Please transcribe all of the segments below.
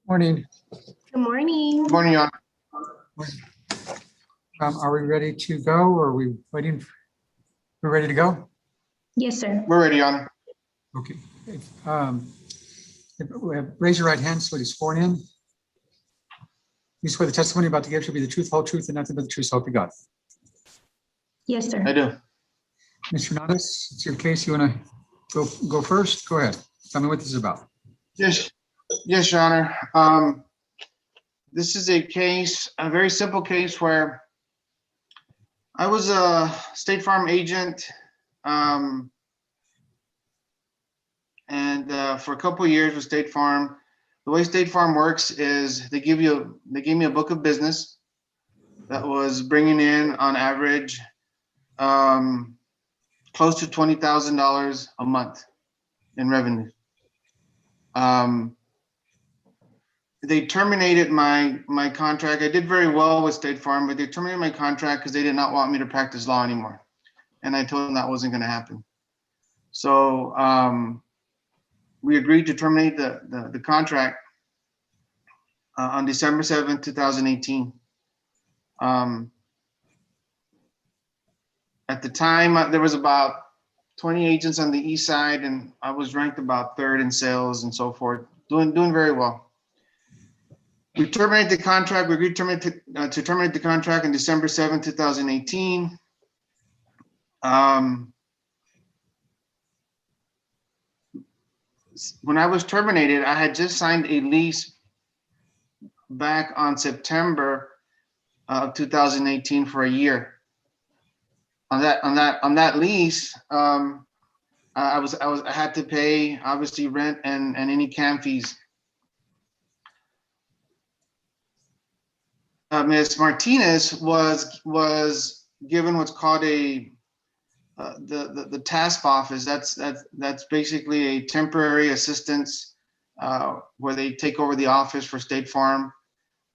Morning. Good morning. Good morning, Your Honor. Are we ready to go or are we waiting? We're ready to go? Yes, sir. We're ready, Your Honor. Okay. Raise your right hand so it is sworn in. You swear the testimony about to give shall be the truth, whole truth, and nothing but the truth, so help you God. Yes, sir. I do. Mr. Hernandez, it's your case. You want to go first? Go ahead. Tell me what this is about. Yes, Your Honor. This is a case, a very simple case where I was a State Farm agent, and for a couple of years with State Farm. The way State Farm works is they gave me a book of business that was bringing in on average close to $20,000 a month in revenue. They terminated my contract. I did very well with State Farm, but they terminated my contract because they did not want me to practice law anymore. And I told them that wasn't going to happen. So we agreed to terminate the contract on December 7th, 2018. At the time, there was about 20 agents on the east side, and I was ranked about third in sales and so forth, doing very well. We terminated the contract. We agreed to terminate the contract on December 7th, 2018. When I was terminated, I had just signed a lease back on September of 2018 for a year. On that lease, I had to pay obviously rent and any CAM fees. Ms. Martinez was given what's called the task office. That's basically a temporary assistance where they take over the office for State Farm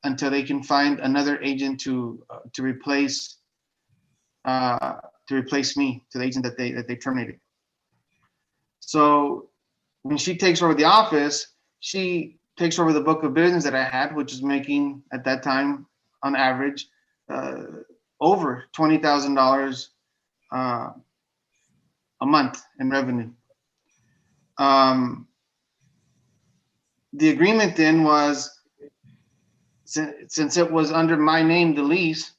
until they can find another agent to replace me, to the agent that they terminated. So when she takes over the office, she takes over the book of business that I had, which is making at that time on average over $20,000 a month in revenue. The agreement then was, since it was under my name, the lease,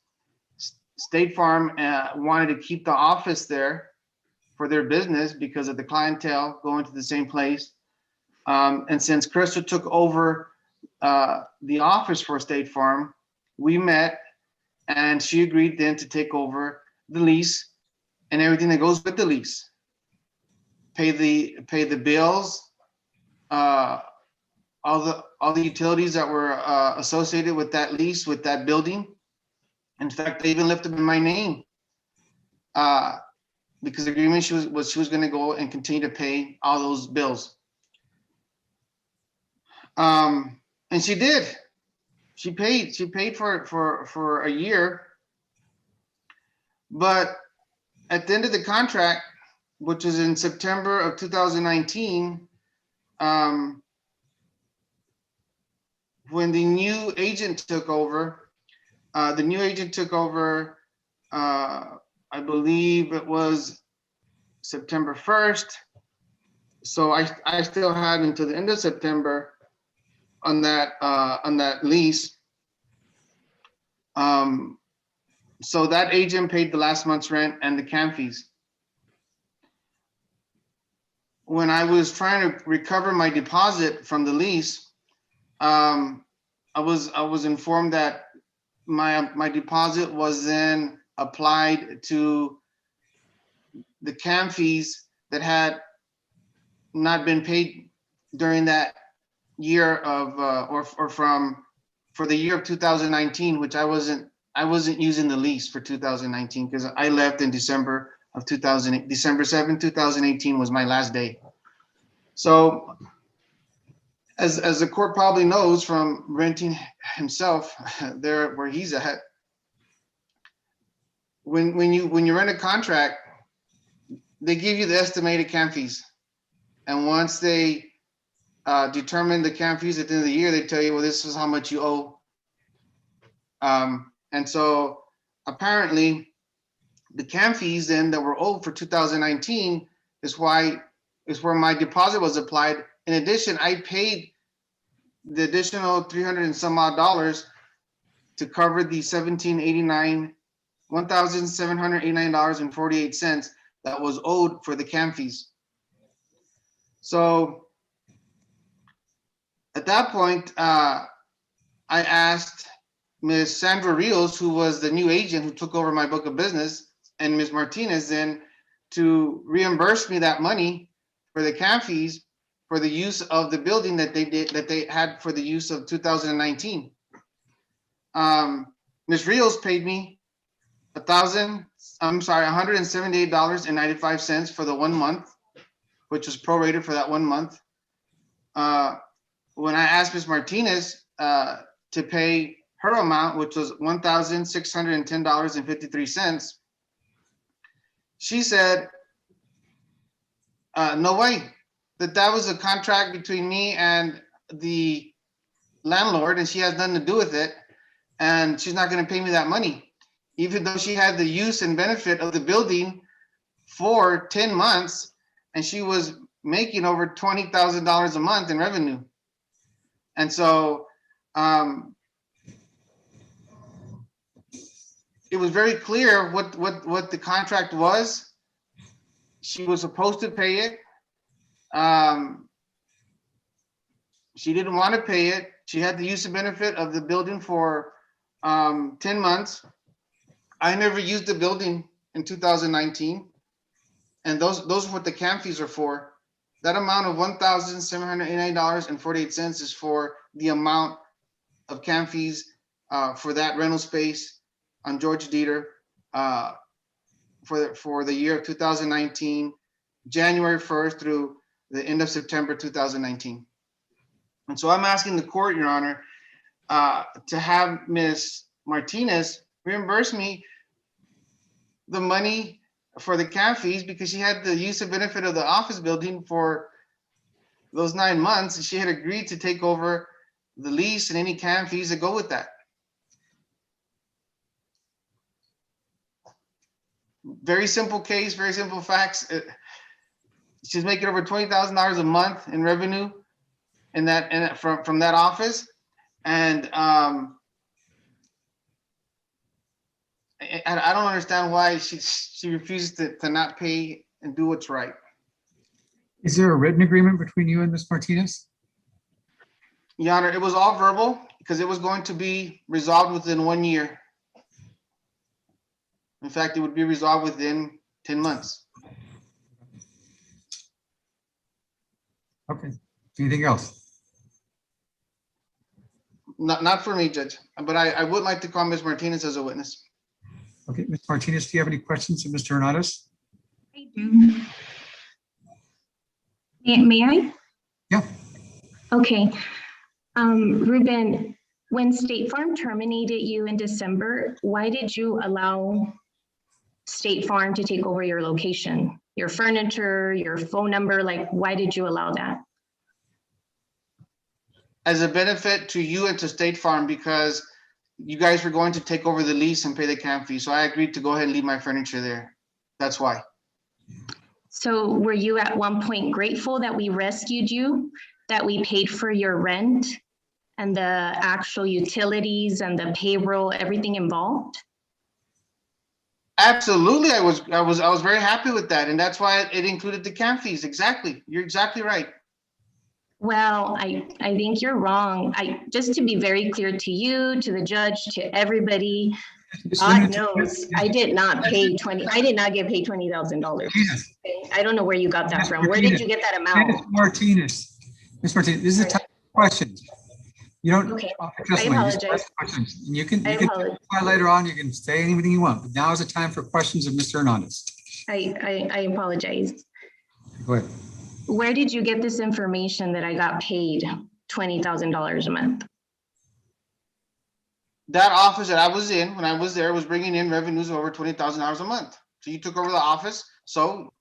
State Farm wanted to keep the office there for their business because of the clientele going to the same place. And since Crystal took over the office for State Farm, we met and she agreed then to take over the lease and everything that goes with the lease. Pay the bills, all the utilities that were associated with that lease, with that building. In fact, they even left them in my name because the agreement she was going to go and continue to pay all those bills. And she did. She paid for a year. But at the end of the contract, which is in September of 2019, when the new agent took over, I believe it was September 1st. So I still had until the end of September on that lease. So that agent paid the last month's rent and the CAM fees. When I was trying to recover my deposit from the lease, I was informed that my deposit was then applied to the CAM fees that had not been paid during that year of for the year of 2019, which I wasn't using the lease for 2019 because I left in December of 2000. December 7, 2018 was my last day. So as the court probably knows from renting himself there where he's at, when you rent a contract, they give you the estimated CAM fees, and once they determine the camp fees at the end of the year, they tell you, well, this is how much you owe. And so apparently the camp fees then that were owed for 2019 is where my deposit was applied. In addition, I paid the additional 300 and some odd dollars to cover the $1,789.48 that was owed for the camp fees. So at that point, I asked Ms. Sandra Rios, who was the new agent who took over my book of business, and Ms. Martinez then to reimburse me that money for the camp fees for the use of the building that they had for the use of 2019. Ms. Rios paid me $178.95 for the 1 month, which was prorated for that 1 month. When I asked Ms. Martinez to pay her amount, which was $1,610.53, she said, no way, that was a contract between me and the landlord, and she has nothing to do with it, and she's not going to pay me that money, even though she had the use and benefit of the building for 10 months, and she was making over $20,000 a month in revenue. And so it was very clear what the contract was. She was supposed to pay it. She didn't want to pay it. She had the use and benefit of the building for 10 months. I never used the building in 2019. And those are what the camp fees are for. That amount of $1,789.48 is for the amount of camp fees for that rental space on George Dieter for the year of 2019, January 1st through the end of September 2019. And so I'm asking the court, Your Honor, to have Ms. Martinez reimburse me the money for the camp fees because she had the use and benefit of the office building for those 9 months, and she had agreed to take over the lease and any camp fees that go with that. Very simple case, very simple facts. She's making over $20,000 a month in revenue in that from that office, and I don't understand why she refuses to not pay and do what's right. Is there a written agreement between you and Ms. Martinez? Your Honor, it was all verbal because it was going to be resolved within 1 year. In fact, it would be resolved within 10 months. Okay. Anything else? Not for me, Judge, but I would like to call Ms. Martinez as a witness. Okay, Ms. Martinez, do you have any questions of Mr. Hernandez? I do. May I? Yeah. Okay. Ruben, when State Farm terminated you in December, why did you allow State Farm to take over your location, your furniture, your phone number? Like, why did you allow that? As a benefit to you and to State Farm, because you guys were going to take over the lease and pay the camp fee. So I agreed to go ahead and leave my furniture there. That's why. So were you at one point grateful that we rescued you, that we paid for your rent and the actual utilities and the payroll, everything involved? Absolutely, I was very happy with that, and that's why it included the camp fees. Exactly, you're exactly right. Well, I think you're wrong. Just to be very clear to you, to the judge, to everybody, God knows, I did not get paid $20,000. Yes. I don't know where you got that from. Where did you get that Ms. amount? Martinez, this is a type of questions. You don't. Okay, trust I me, just apologize. ask questions. And you can apologize. later on, you can say anything you want, but now is the time for questions of Mr. Hernandez. I apologize. Go ahead. Where did you get this information that I got paid $20,000 a month? That office that I was in when I was there was bringing in revenues of over $20,000 a month. So you took over the office, so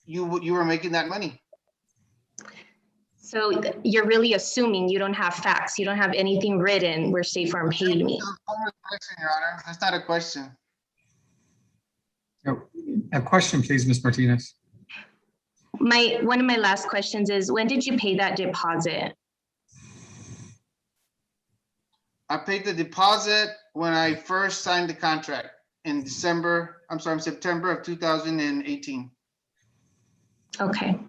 you were making that money. So you're really assuming you don't have facts. You don't have anything written where State Farm paid me. Question, Your Honor. That's not a question. A question, please, Ms. Martinez. One of my last questions is, when did you pay that deposit? I paid the deposit when I first signed the contract in September of 2018. Okay.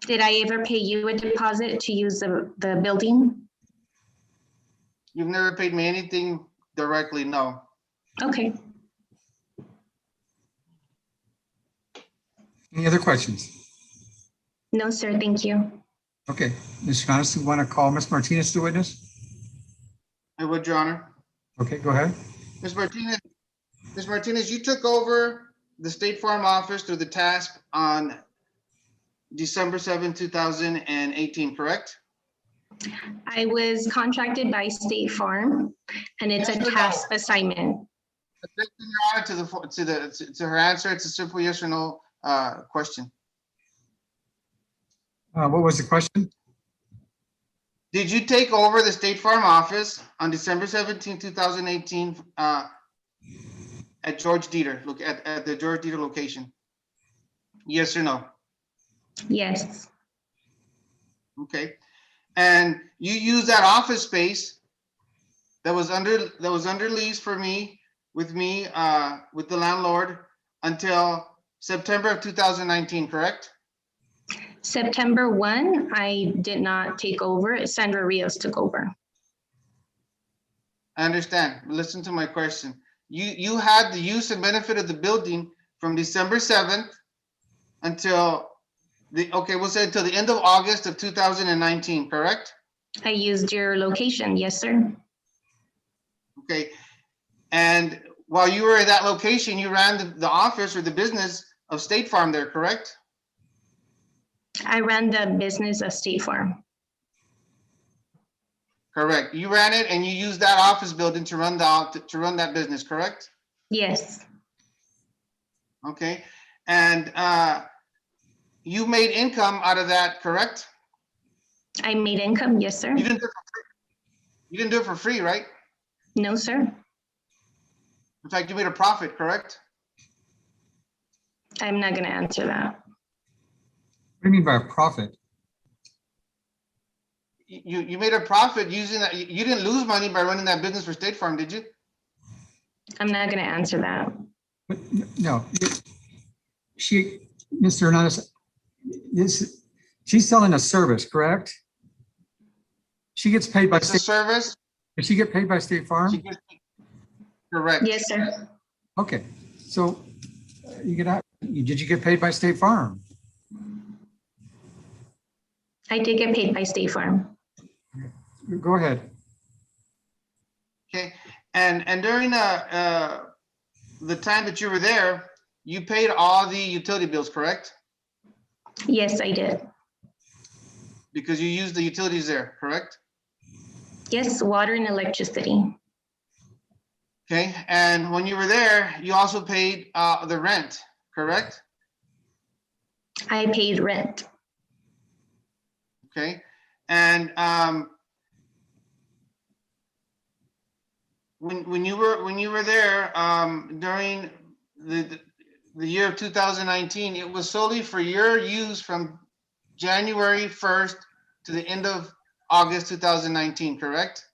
Did I ever pay you a deposit to use the building? You've never paid me anything directly, no. Okay. Any other questions? No, sir. Thank you. Okay, Mr. Hernandez, you want to call Ms. Martinez to witness? I would, Your Honor. Okay, go ahead. Ms. Martinez, you took over the State Farm office through the task on December 7, 2018, correct? I was contracted by State Farm, and it's a Yes or no? task assignment. Your Honor, to her answer, it's a simple yes or no question. What was the question? Did you take over the State Farm office on December 17, 2018 at George Dieter, look at the George Dieter location? Yes or no? Yes. Okay. And you use that office space that was under lease for me with the landlord until September of 2019, correct? September 1, I did not take over. Sandra Rios took over. I understand. Listen to my question. You had the use and benefit of the building from December 7th until we'll say until the end of August of 2019, correct? I used your location. Yes, sir. Okay. And while you were at that location, you ran the office or the business of State Farm there, correct? I ran the business of State Farm. Correct. You ran it and you used that office building to run that business, correct? Yes. Okay. And you made income out of that, correct? I made income. Yes, sir. You didn't do it for free. You didn't do it for free, right? No, sir. In fact, you made a profit, correct? I'm not going to answer that. What do you mean by a profit? You made a profit using that. You didn't lose money by running that business for State Farm, did you? I'm not going to answer that. But no, Mr. Hernandez, she's selling a service, correct? She gets paid by It's a State. service. Does she get paid by State Farm? Correct. Yes, sir. Okay, so did you get paid by State Farm? I did get paid by State Farm. Go ahead. Okay. And during the time that you were there, you paid all the utility bills, correct? Yes, I did. Because you used the utilities there, correct? Yes, water and electricity. Okay. And when you were there, you also paid the rent, correct? I paid rent. Okay. And when you were there during the year of 2019, it was solely for your use from January 1st to the end of August 2019, correct?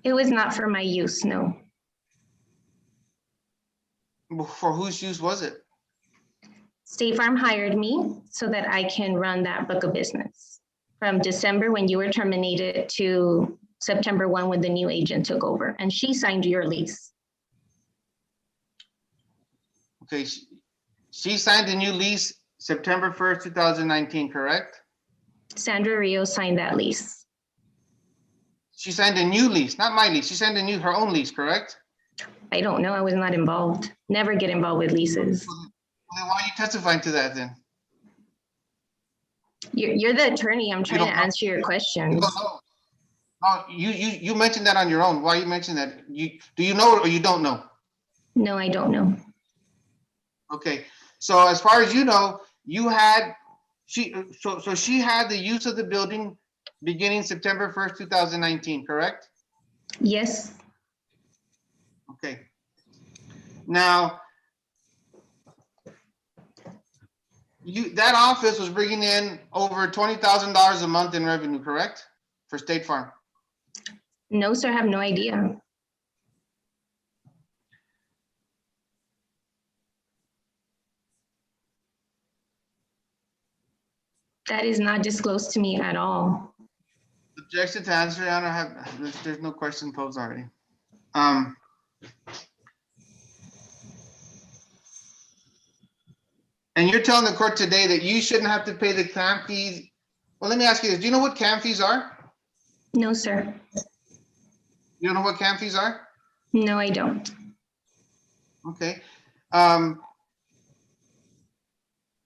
It was not for my use, no. For whose use was it? State Farm hired me so that I can run that book of business from December when you were terminated to September 1 when the new agent took over, and she signed your lease. Okay, she signed the new lease September 1st, 2019, correct? Sandra Rios signed that lease. She signed a new lease, not my lease. She signed her own lease, correct? I don't know. I was not involved. Never get involved with leases. Well, then why are you testifying to that then? You're the attorney. I'm trying don't to know. answer your questions. You don't know. Oh, you mentioned that on your own. Why you mention that? Do you know or you don't know? No, I don't know. Okay, so as far as you know, you had So she had the use of the building beginning September 1st, 2019, correct? Yes, Okay. Now, that office was bringing in over $20,000 a month in revenue, correct? For State Farm. no, sir, I have no idea. That is not disclosed to me at all. Objection to answer, Your Honor. There's no question posed already. And you're telling the court today that you shouldn't have to pay the CAM fees. Well, let me ask you this. Do you know what CAM fees are? No, sir. You don't know what CAM fees are? No, I don't. Okay.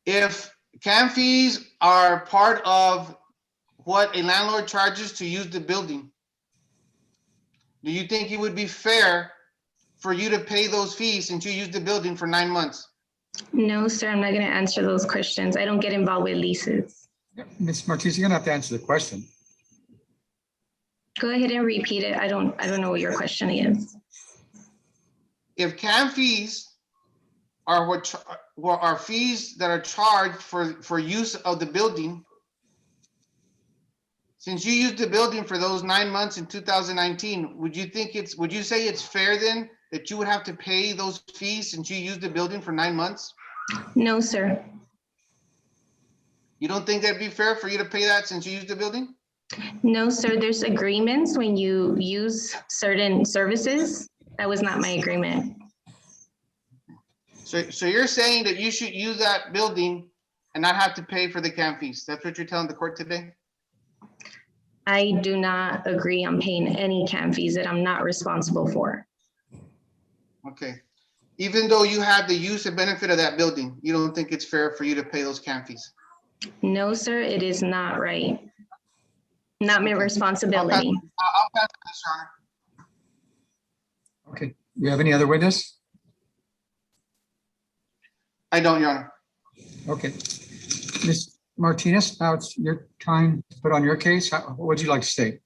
If CAM fees are part of what a landlord charges to use the building, do you think it would be fair for you to pay those fees since you used the building for 9 months? No, sir, I'm not going to answer those questions. I don't get involved with leases. Ms. Martinez, you're gonna have to answer the question. Go ahead and repeat it. I don't know what your question is. If CAM fees are what are fees that are charged for use of the building, since you used the building for those 9 months in 2019, would you say it's fair then that you would have to pay those fees since you used the building for 9 months? No, sir. You don't think that'd be fair for you to pay that since you used the building? No, sir. There's agreements when you use certain services. That was not my agreement. So you're saying that you should use that building and not have to pay for the CAM fees? That's what you're telling the court today? I do not agree on paying any CAM fees that I'm not responsible for. Okay. Even though you have the use and benefit of that building, you don't think it's fair for you to pay those CAM fees? No, sir, it is not right. Not my Okay. responsibility. I'll pass this, Your Honor. Okay, you have any other witness? I don't, Your Honor. Okay. Ms. Martinez, now it's your time to put on your case. What would you like to state?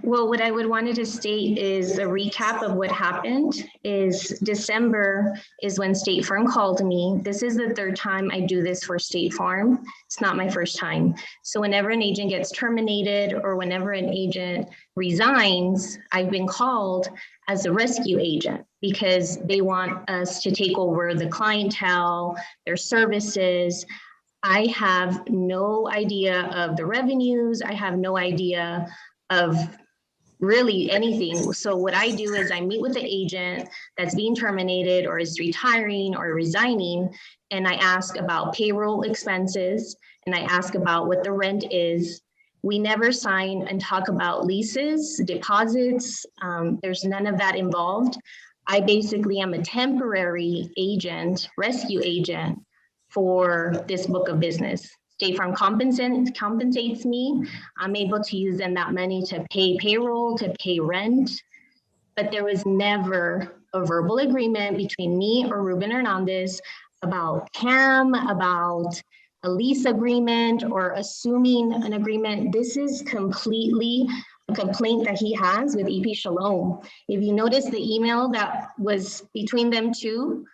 Well, what I would wanted to state is a recap of what happened is December is when State Farm called me. This is the third time I do this for State Farm. It's not my first time. So whenever an agent gets terminated or whenever an agent resigns, I've been called as a rescue agent because they want us to take over the clientele, their services. I have no idea of the revenues. I have no idea of really anything. So what I do is I meet with the agent that's being terminated or is retiring or resigning, and I ask about payroll expenses and I ask about what the rent is. We never sign and talk about leases, deposits. There's none of that involved. I basically am a temporary agent, rescue agent for this book of business. State Farm compensates me. I'm able to use then that money to pay payroll, to pay rent, but there was never a verbal agreement between me or Ruben Hernandez about CAM, about a lease agreement or assuming an agreement. This is completely a complaint that he has with EP Shalom. If you notice the email that was between them two,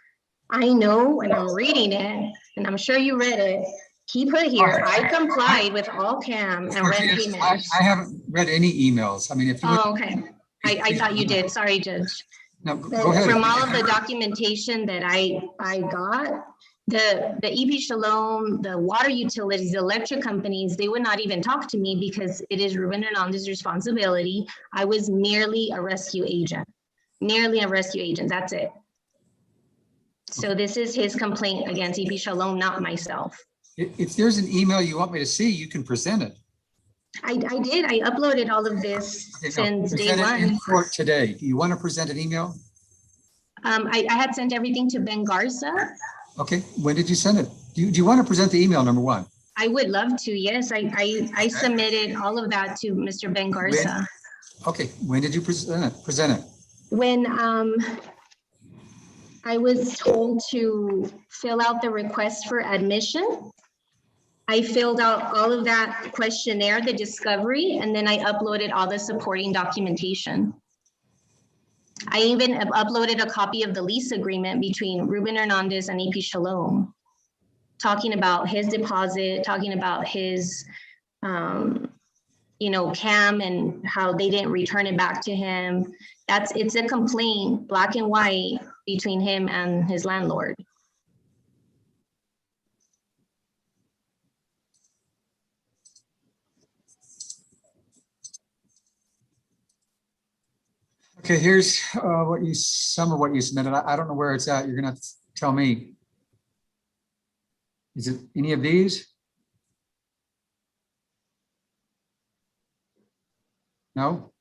I know, and I'm reading it, and I'm sure you read it. He put here, I complied with all CAM and rent payments. I haven't read any emails. I mean, if you. Oh, okay. I thought you did. Sorry, Judge. No, go ahead. From all of the documentation that I got, the EP Shalom, the water utilities, the electric companies, they would not even talk to me because it is Ruben Hernandez's responsibility. I was merely a rescue agent, that's it. So this is his complaint against EP Shalom, not myself. If there's an email you want me to see, you can present it. I did, I uploaded all of this Okay, no, since day present it in one. court today. Do you want to present an email? I had sent everything to Ben Garza. Okay, when did you send it? Do you want to present the email, number one? I would love to, yes. I submitted all of that to Mr. Ben Garza. Okay, when did you present it? When I was told to fill out the request for admission. I filled out all of that questionnaire, the discovery, and then I uploaded all the supporting documentation. I even uploaded a copy of the lease agreement between Ruben Hernandez and EP Shalom, talking about his deposit, talking about his, CAM and how they didn't return it back to him. It's a complaint, black and white, between him and his landlord. Okay, here's some of what you submitted. I don't know where it's at. You're gonna have to tell me. Is it any of these? No?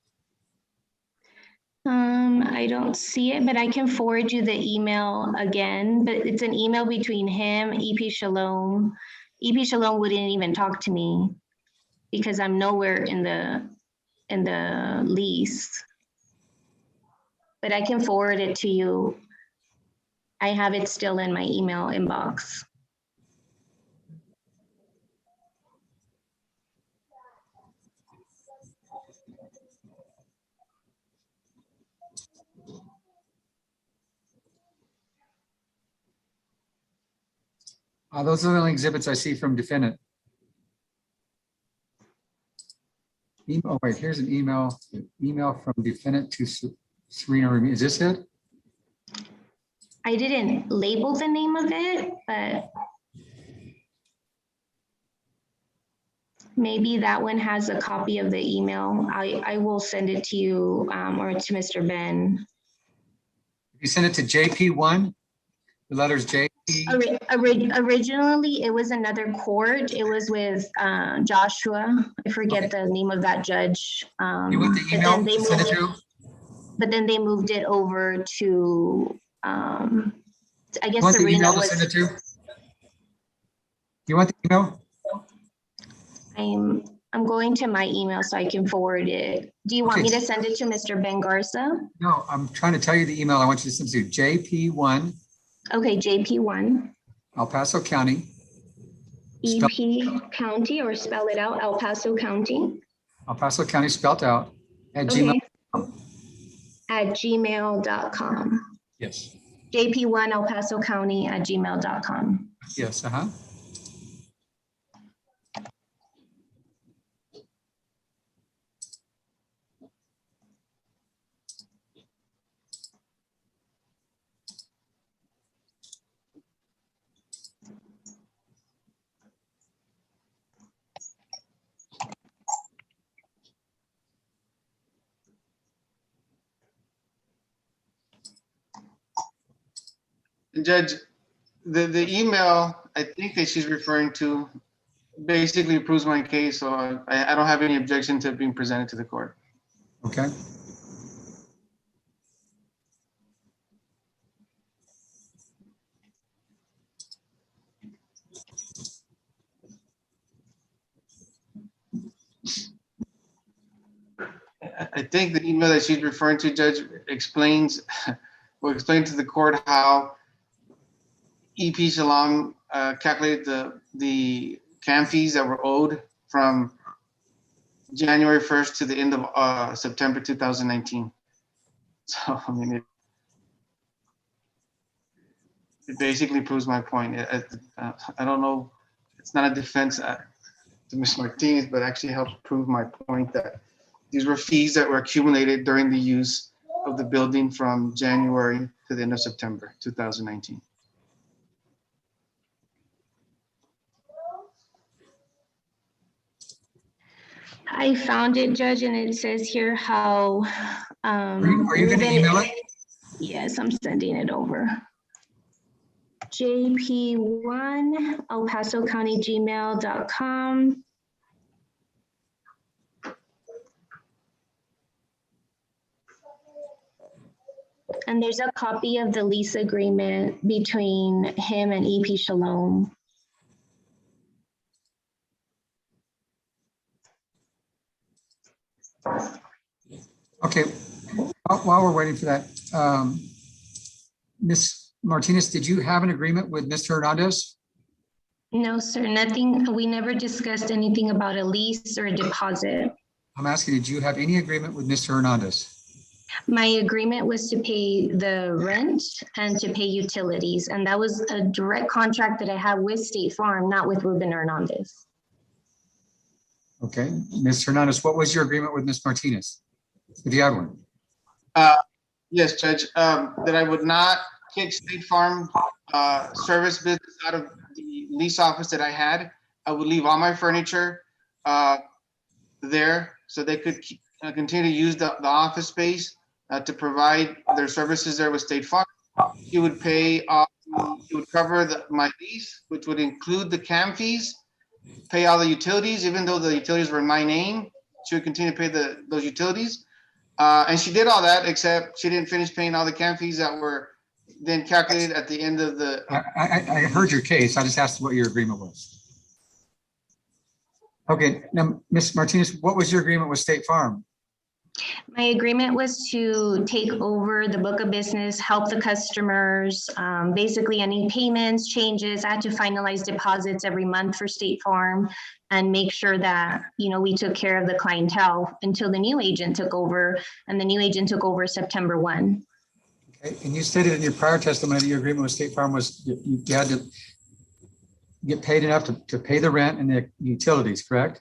I don't see it, but I can forward you the email again, but it's an email between him, EP Shalom. EP Shalom wouldn't even talk to me because I'm nowhere in the lease. But I can forward it to you. I have it still in my email inbox. Those are the only exhibits I see from defendant. Oh, wait, here's an email from defendant to Serena Ramirez. Is this it? I didn't label the name of it, but maybe that one has a copy of the email. I will send it to you or to Mr. Ben. You send it to JP1, the letters JP. Originally, it was another court. It was with Joshua. I forget the name of that judge. You want the email to send it to? But then they moved it over to, I guess You want the Serena email to was. send it to? You want the email? I'm going to my email so I can forward it. Do you want me to send it to Mr. Ben Garza? No, I'm trying to tell you the email I want you to send to JP1. Okay, JP1. El Paso County. EP County, or spell it out, El Paso County. El Paso County spelled out at Gmail. At gmail.com. Yes. JP1 El Paso County at gmail.com. Yes, Judge, the email I think that she's referring to basically proves my case, so I don't have any objection to it being presented to the court. Okay. I think the email that she's referring to, Judge, will explain to the court how EP Shalom calculated the CAM fees that were owed from January 1st to the end of September 2019. So, I mean, it basically proves my point. I don't know, it's not a defense to Ms. Martinez, but actually helps prove my point that these were fees that were accumulated during the use of the building from January to the end of September 2019. I found it, Judge, and it says here how. Are you going to email it? Yes, I'm sending it over. JP1 El Paso County gmail.com. And there's a copy of the lease agreement between him and EP Shalom. Okay, while we're waiting for that, Ms. Martinez, did you have an agreement with Mr. Hernandez? No, sir, nothing. We never discussed anything about a lease or a deposit. I'm asking, did you have any agreement with Mr. Hernandez? My agreement was to pay the rent and to pay utilities, and that was a direct contract that I had with State Farm, not with Ruben Hernandez. Okay, Ms. Hernandez, what was your agreement with Ms. Martinez? If you had one? Yes, Judge, that I would not kick State Farm service business out of the lease office that I had. I would leave all my furniture there so they could continue to use the office space to provide their services there with State Farm. He would pay, he would cover my lease, which would include the CAM fees, pay all the utilities, even though the utilities were in my name. She would continue to pay those utilities. And she did all that, except she didn't finish paying all the CAM fees that were then calculated at the end of the. I heard your case. I just asked what your agreement was. Okay, now, Ms. Martinez, what was your agreement with State Farm? My agreement was to take over the book of business, help the customers, basically any payments, changes. I had to finalize deposits every month for State Farm and make sure that, we took care of the clientele until the new agent took over, and the new agent took over September 1. Okay, and you stated in your prior testimony that your agreement with State Farm was you had to get paid enough to pay the rent and the utilities, correct?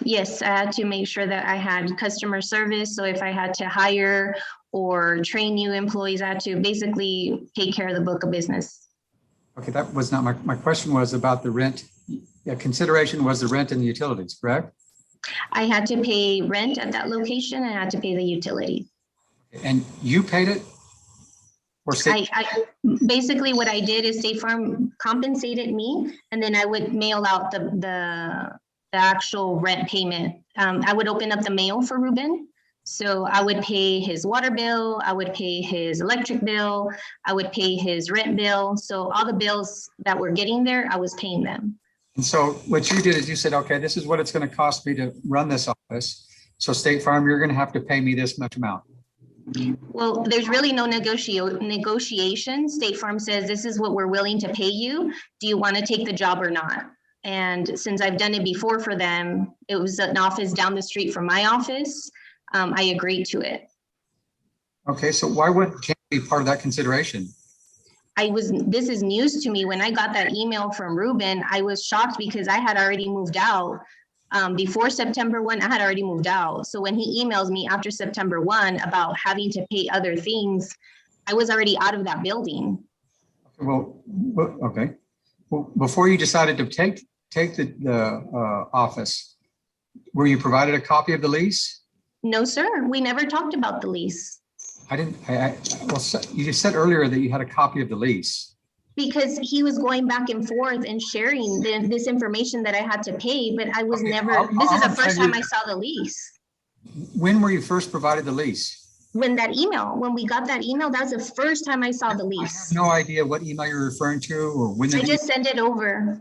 Yes, I had to make sure that I had customer service. So if I had to hire or train new employees, I had to basically take care of the book of business. Okay, that was not my question was about the rent. Yeah, consideration was the rent and the utilities, correct? I had to pay rent at that location and I had to pay the utilities. And you paid it? Or State? I basically what I did is State Farm compensated me, and then I would mail out the actual rent payment. I would open up the mail for Ruben. So I would pay his water bill, I would pay his electric bill, I would pay his rent bill. So all the bills that were getting there, I was paying them. And so what you did is you said, okay, this is what it's going to cost me to run this office. So State Farm, you're going to have to pay me this much amount. Well, there's really no negotiation. State Farm says, this is what we're willing to pay you. Do you want to take the job or not? And since I've done it before for them, it was an office down the street from my office. I agreed to it. Okay, so why wouldn't Cam be part of that consideration? This is news to me. When I got that email from Ruben, I was shocked because I had already moved out. Before September 1, I had already moved out. So when he emails me after September 1 about having to pay other things, I was already out of that building. Well, okay. Well, before you decided to take the office, were you provided a copy of the lease? No, sir. We never talked about the lease. Well, you said earlier that you had a copy of the lease. Because he was going back and forth and sharing this information that I had to pay, but I was never, this is the first time I saw the lease. When were you first provided the lease? When we got that email, that was the first time I saw the I lease. have no idea what email you're referring to or when. I just sent it over.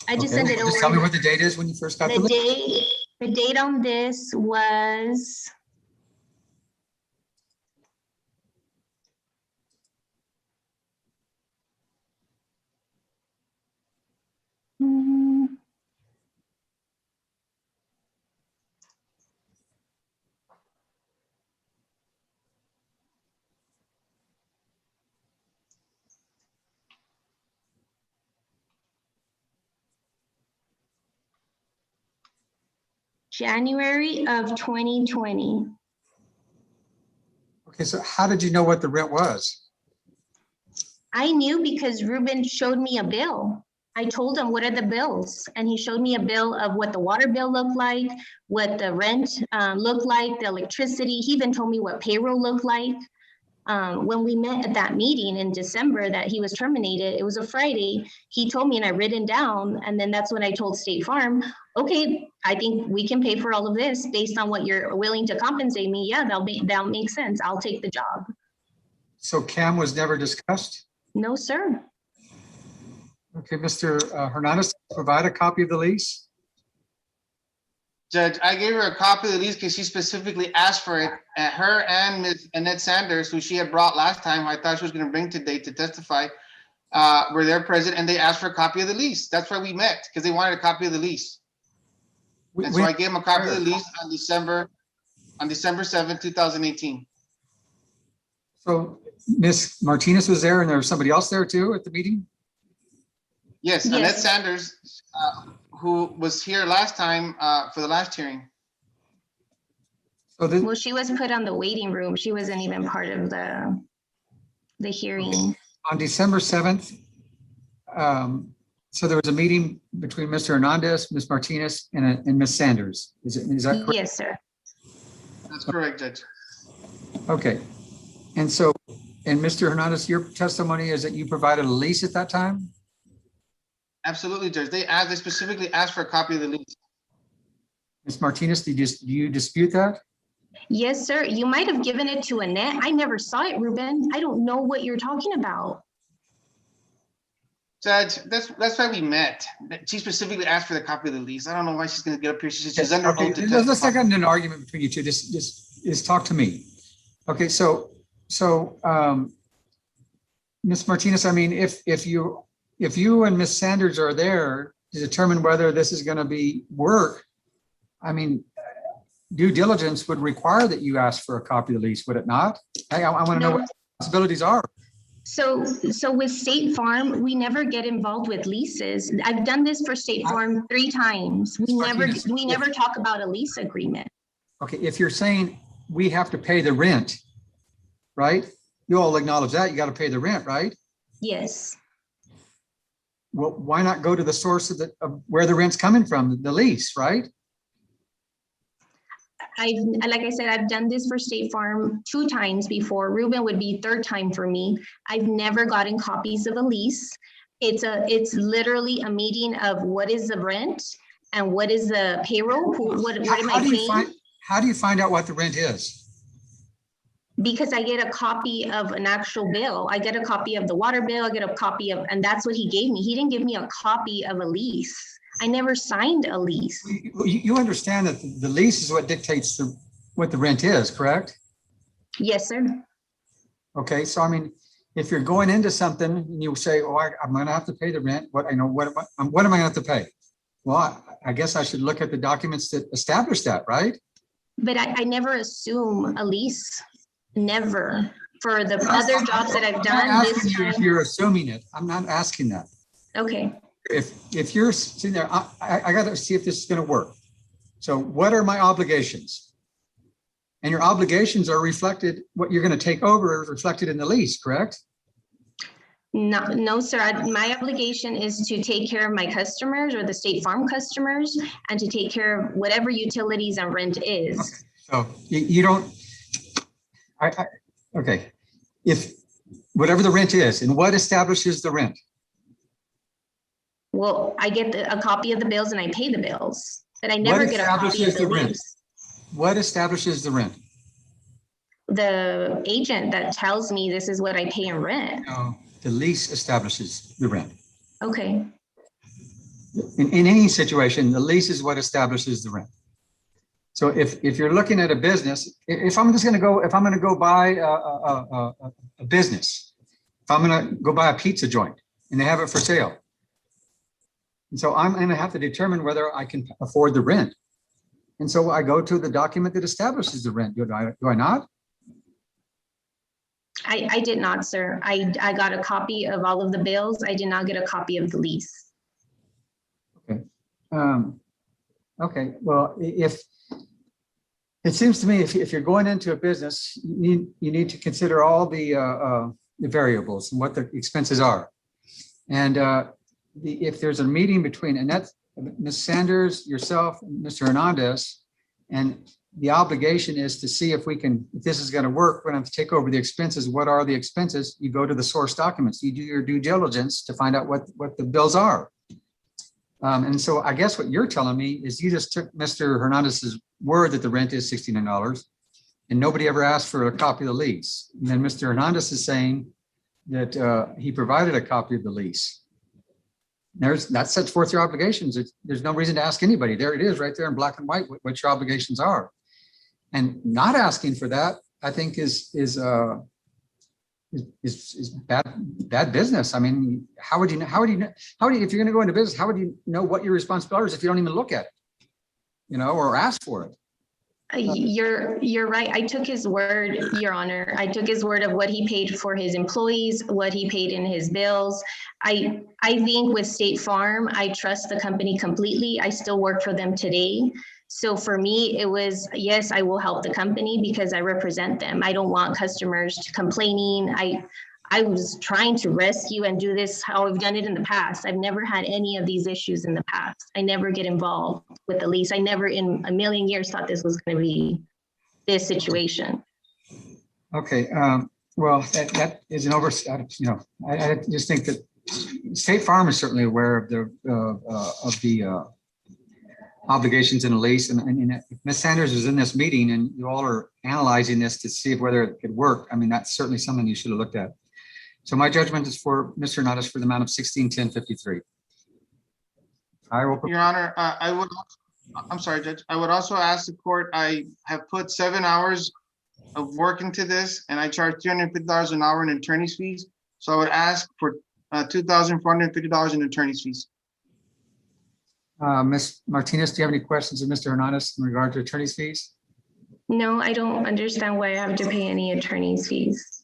Just tell me what the date is when you first got the lease. The date on this was. January of 2020. Okay, so how did you know what the rent was? I knew because Ruben showed me a bill. I told him, what are the bills? And he showed me a bill of what the water bill looked like, what the rent looked like, the electricity. He even told me what payroll looked like. When we met at that meeting in December that he was terminated, it was a Friday. He told me and I written down, and then that's when I told State Farm, okay, I think we can pay for all of this based on what you're willing to compensate me. Yeah, that'll make sense. I'll take the job. So CAM was never discussed? No, sir. Okay, Mr. Hernandez, provide a copy of the lease. Judge, I gave her a copy of the lease because she specifically asked for it. Her and Ms. Annette Sanders, who she had brought last time, I thought she was going to bring today to testify, were there present, and they asked for a copy of the lease. That's why we met, because they wanted a copy of the lease. And so I gave them a copy of the lease on December 7th, 2018. So Ms. Martinez was there and there was somebody else there too at the meeting? Yes, Yes. Annette Sanders, who was here last time for the last hearing. So this, Well, she was put on the waiting room. She wasn't even part of the hearing. on December 7th, so there was a meeting between Mr. Hernandez, Ms. Martinez, and Ms. Sanders. Is that correct? Yes, sir. That's correct, Judge. Okay. And so, and Mr. Hernandez, your testimony is that you provided a lease at that time? Absolutely, Judge. They specifically asked for a copy of the lease. Ms. Martinez, do you dispute that? Yes, sir. You might have given it to Annette. I never saw it, Ruben. I don't know what you're talking about. Judge, that's why we met. She specifically asked for the copy of the lease. I don't know why she's gonna get up here. She said she's under Okay, oath to let's not testify. get into an argument between you two. Just talk to me. Okay, so Ms. Martinez, I mean, if you and Ms. Sanders are there to determine whether this is going to be work, I mean, due diligence would require that you ask for a copy of the lease, would it not? I want to know No. what the possibilities are. So with State Farm, we never get involved with leases. I've done this for State Farm 3 times. We never talk about a lease agreement. Okay, if you're saying we have to pay the rent, right? You all acknowledge that, you got to pay the rent, right? Yes. Well, why not go to the source of where the rent's coming from, the lease, right? Like I said, I've done this for State Farm 2 times before. Ruben would be 3rd time for me. I've never gotten copies of a lease. It's literally a meeting of what is the rent and what is the payroll? What am I paying? How do you find out what the rent is? Because I get a copy of an actual bill. I get a copy of the water bill, I get a copy of, and that's what he gave me. He didn't give me a copy of a lease. I never signed a lease. You understand that the lease is what dictates what the rent is, correct? Yes, sir. Okay, so I mean, if you're going into something and you say, oh, I'm gonna have to pay the rent, what am I gonna have to pay? Well, I guess I should look at the documents that establish that, right? But I never assume a lease, never. For the other jobs that I've done I'm not this asking you if time. you're assuming it. I'm not asking that. Okay, If you're sitting there, I got to see if this is going to work. So what are my obligations? And your obligations are reflected, what you're going to take over is reflected in the lease, correct? no, sir. My obligation is to take care of my customers or the State Farm customers and to take care of whatever utilities and rent is. So you don't, okay. If whatever the rent is and what establishes the rent? Well, I get a copy of the bills and I pay the bills, but I never What get a copy of establishes the the rent? lease. What establishes the rent? The agent that tells me this is what I pay in rent. No, the lease establishes the rent. Okay, In any situation, the lease is what establishes the rent. So if you're looking at a business, if I'm going to go buy a business, if I'm going to go buy a pizza joint and they have it for sale. And so I'm going to have to determine whether I can afford the rent. And so I go to the document that establishes the rent. Do I not? I did not, sir. I got a copy of all of the bills. I did not get a copy of the lease. Okay. Okay. Well, if it seems to me, if you're going into a business, you need to consider all the variables and what the expenses are. And if there's a meeting between Annette, Ms. Sanders, yourself, and Mr. Hernandez, and the obligation is to see if this is going to work, we're going to have to take over the expenses. What are the expenses? You go to the source documents. You do your due diligence to find out what the bills are. And so I guess what you're telling me is you just took Mr. Hernandez's word that the rent is $69 and nobody ever asked for a copy of the lease. And then Mr. Hernandez is saying that he provided a copy of the lease. That sets forth your obligations. There's no reason to ask anybody. There it is right there in black and white what your obligations are. And not asking for that, I think is is bad business. I mean, how would you, if you're gonna go into business, how would you know what your responsibility is if you don't even look at it? You know, or ask for it? You're right. I took his word, Your Honor. I took his word of what he paid for his employees, what he paid in his bills. I think with State Farm, I trust the company completely. I still work for them today. So for me, it was, yes, I will help the company because I represent them. I don't want customers complaining. I was trying to rescue and do this how I've done it in the past. I've never had any of these issues in the past. I never get involved with the lease. I never in a million years thought this was going to be this situation. Okay, well, that is an oversight, you know, I just think that State Farm is certainly aware of the obligations in a lease, and if Ms. Sanders is in this meeting and you all are analyzing this to see whether it could work, I mean, that's certainly something you should have looked at. So my judgment is for Mr. Hernandez for the amount of 1610.53. I will. Your Honor, I'm sorry, Judge. I would also ask the court, I have put 7 hours of work into this and I charge $350 an hour in attorney's fees. So I would ask for $2,450 in attorney's fees. Ms. Martinez, do you have any questions of Mr. Hernandez in regard to attorney's fees? No, I don't understand why I have to pay any attorney's fees.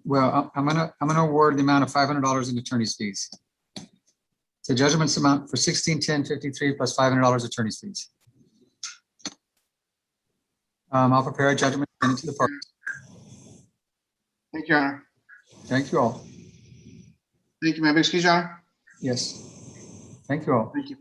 Well, I'm gonna award the amount of $500 in attorney's fees. The judgment's amount for 1610.53 plus $500 attorney's fees. I'll prepare a judgment and send it to the parties. Thank you, Your Honor. Thank you all. Thank you, ma'am. Excuse, Your Honor. Yes. Thank you all. Thank you.